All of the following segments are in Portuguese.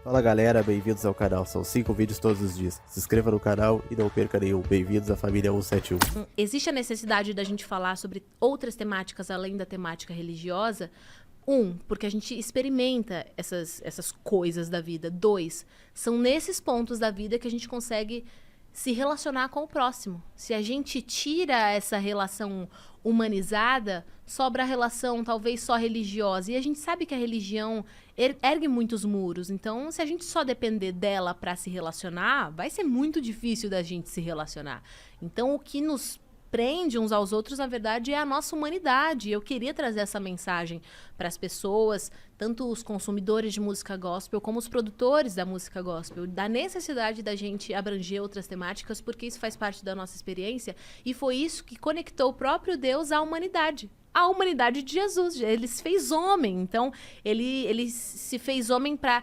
Fala galera, bem-vindos ao canal. São 5 vídeos todos os dias. Se inscreva no canal e não perca nenhum. Bem-vindos à família 171. Existe a necessidade da gente falar sobre outras temáticas além da temática religiosa. Porque a gente experimenta essas coisas da vida. 2, são nesses pontos da vida que a gente consegue se relacionar com o próximo. Se a gente tira essa relação humanizada, sobra a relação talvez só religiosa. E a gente sabe que a religião ergue muitos muros. Então, se a gente só depender dela para se relacionar, vai ser muito difícil da gente se relacionar. Então, o que nos prende uns aos outros, na verdade, é a nossa humanidade. Eu queria trazer essa mensagem para as pessoas, tanto os consumidores de música gospel, como os produtores da música gospel, da necessidade da gente abranger outras temáticas, porque isso faz parte da nossa experiência, e foi isso que conectou o próprio Deus à humanidade. A humanidade de Jesus. Ele se fez homem, então ele se fez homem para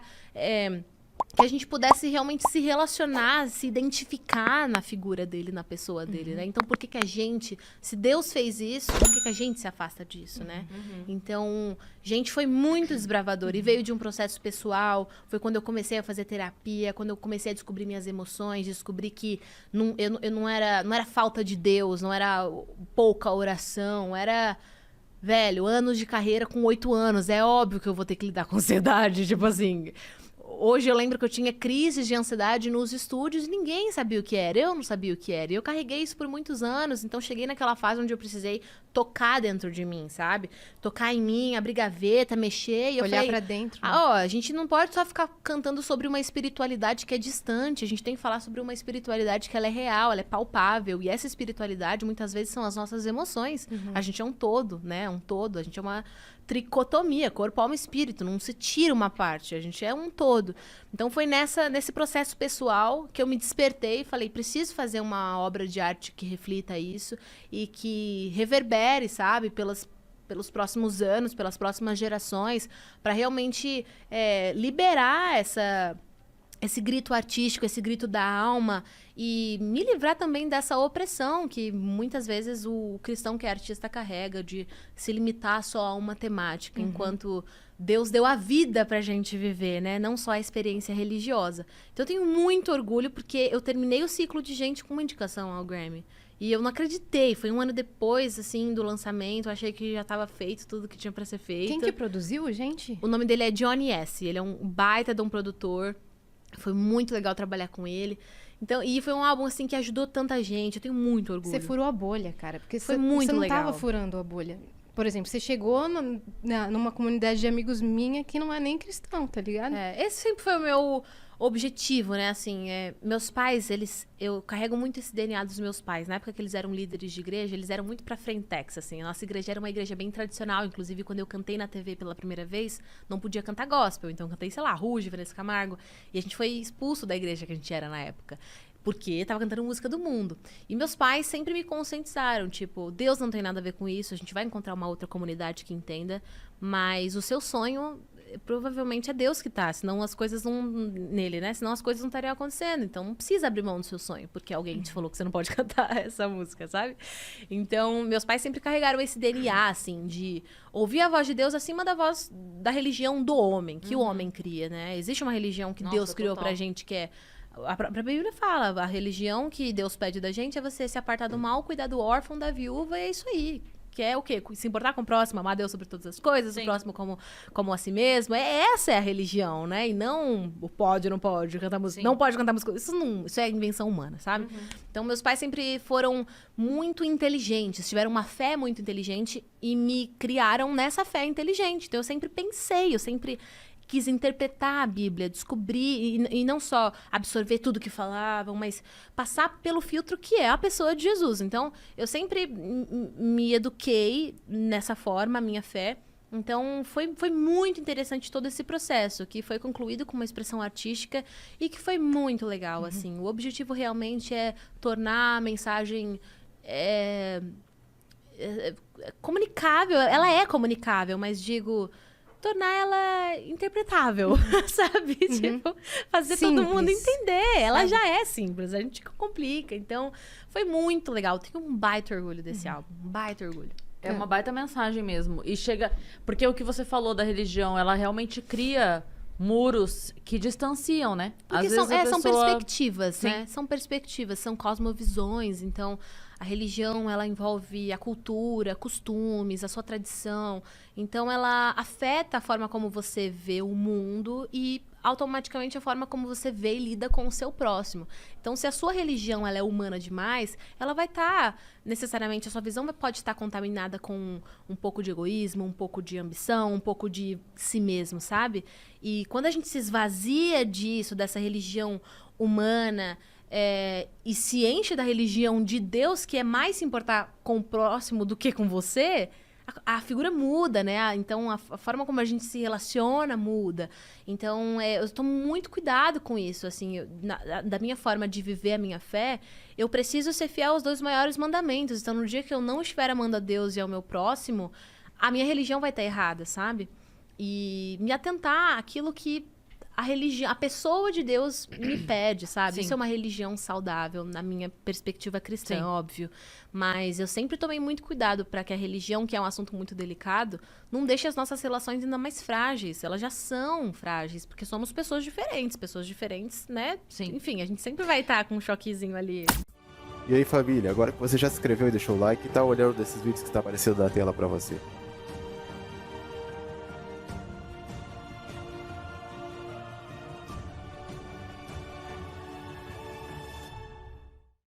que a gente pudesse realmente se relacionar, se identificar na figura dele, na pessoa dele, né? Então, por que a gente, se Deus fez isso, por que a gente se afasta disso, né? Então, gente, foi muito desbravador e veio de um processo pessoal. Foi quando eu comecei a fazer terapia, quando eu comecei a descobrir minhas emoções, descobri que eu não era falta de Deus, não era pouca oração, era... Velho, anos de carreira com 8 anos. É óbvio que eu vou ter que lidar com ansiedade, tipo assim... Hoje eu lembro que eu tinha crises de ansiedade nos estúdios e ninguém sabia o que era. Eu não sabia o que era. E eu carreguei isso por muitos anos. Então, cheguei naquela fase onde eu precisei tocar dentro de mim, sabe? Tocar em mim, abrir gaveta, mexer. E eu olhar falei, pra dentro. Né? A gente não pode só ficar cantando sobre uma espiritualidade que é distante. A gente tem que falar sobre uma espiritualidade que ela é real, ela é palpável. E essa espiritualidade, muitas vezes, são as nossas emoções. A gente é um todo, né? Um todo. A gente é uma tricotomia, corpo, alma e espírito, não se tira uma parte, a gente é um todo. Então foi nesse processo pessoal que eu me despertei e falei, preciso fazer uma obra de arte que reflita isso e que reverbere, sabe, pelos próximos anos, pelas próximas gerações, para realmente liberar esse grito artístico, esse grito da alma e me livrar também dessa opressão que muitas vezes o cristão que é artista carrega de se limitar só a uma temática, enquanto Deus deu a vida pra gente viver, né? Não só a experiência religiosa. Então eu tenho muito orgulho porque eu terminei o ciclo de gente com uma indicação ao Grammy. E eu não acreditei, foi um ano depois, assim, do lançamento, eu achei que já estava feito tudo que tinha pra ser feito. Quem que produziu, gente? O nome dele é Johnny S., ele é um baita de um produtor. Foi muito legal trabalhar com ele. Então, e foi um álbum, assim, que ajudou tanta gente. Eu tenho muito orgulho. Você furou a bolha, cara. Porque foi você não legal. tava furando a bolha. Por exemplo, você chegou numa comunidade de amigos minha que não é nem cristão, tá ligado? Esse sempre foi o meu objetivo, né? Assim, meus pais, eu carrego muito esse DNA dos meus pais. Na época que eles eram líderes de igreja, eles eram muito pra frentex, assim. A nossa igreja era uma igreja bem tradicional. Inclusive, quando eu cantei na TV pela primeira vez, não podia cantar gospel. Então, eu cantei, sei lá, Ruge, Vanessa Camargo. E a gente foi expulso da igreja que a gente era na época. Porque tava cantando música do mundo. E meus pais sempre me conscientizaram, tipo, Deus não tem nada a ver com isso, a gente vai encontrar uma outra comunidade que entenda, mas o seu sonho provavelmente é Deus que tá, senão as coisas não... nele, né? Senão as coisas não estariam acontecendo. Então não precisa abrir mão do seu sonho, porque alguém te falou que você não pode cantar essa música, sabe? Então, meus pais sempre carregaram esse DNA, assim, de ouvir a voz de Deus acima da voz da religião do homem, que o homem cria, né? Existe uma religião que Deus criou pra gente, que é... A própria Bíblia fala, a religião que Deus pede da gente é você se apartar do mal, cuidar do órfão, da viúva, e é isso aí. Que é o quê? Se importar com o próximo, amar Deus sobre todas as coisas, o próximo como a si mesmo. Essa é a religião, né? E não o pode, não pode cantar música. Não pode cantar música. Isso é invenção humana, sabe? Então, meus pais sempre foram muito inteligentes, tiveram uma fé muito inteligente e me criaram nessa fé inteligente. Então, eu sempre pensei, eu sempre quis interpretar a Bíblia, descobrir, e não só absorver tudo que falavam, mas passar pelo filtro que é a pessoa de Jesus. Então, eu sempre me eduquei nessa forma, a minha fé. Então, foi muito interessante todo esse processo, que foi concluído com uma expressão artística e que foi muito legal, assim. O objetivo realmente é tornar a mensagem... comunicável. Ela é comunicável, mas digo... tornar ela interpretável, sabe? Tipo, fazer simples. Todo mundo entender. Ela já é simples, a gente complica. Então, foi muito legal. Tenho um baita orgulho desse álbum. Um baita orgulho. É uma baita mensagem mesmo. E chega... Porque o que você falou da religião, ela realmente cria muros que distanciam, né? Porque Às vezes a são pessoa... perspectivas, Sim. né? São perspectivas, são cosmovisões. Então, a religião, ela envolve a cultura, costumes, a sua tradição. Então, ela afeta a forma como você vê o mundo e automaticamente a forma como você vê e lida com o seu próximo. Então, se a sua religião ela é humana demais, ela vai estar, necessariamente, a sua visão pode estar contaminada com um pouco de egoísmo, um pouco de ambição, um pouco de si mesmo, sabe? E quando a gente se esvazia disso, dessa religião humana, e se enche da religião de Deus, que é mais se importar com o próximo do que com você, a figura muda, né? Então, a forma como a gente se relaciona muda. Então, eu tomo muito cuidado com isso, assim. Da minha forma de viver a minha fé, eu preciso ser fiel aos 2 maiores mandamentos. Então, no dia que eu não estiver amando a Deus e ao meu próximo, a minha religião vai estar errada, sabe? E me atentar àquilo que a pessoa de Deus me pede, sabe? Sim. Isso é uma religião saudável, na minha perspectiva cristã, Sim. óbvio. Mas eu sempre tomei muito cuidado para que a religião, que é um assunto muito delicado, não deixe as nossas relações ainda mais frágeis. Elas já são frágeis, porque somos pessoas diferentes, né? Sim. Enfim, a gente sempre vai estar com um choquezinho ali. E aí, família, agora que você já se inscreveu e deixou o like, tá olhando desses vídeos que está aparecendo na tela pra você.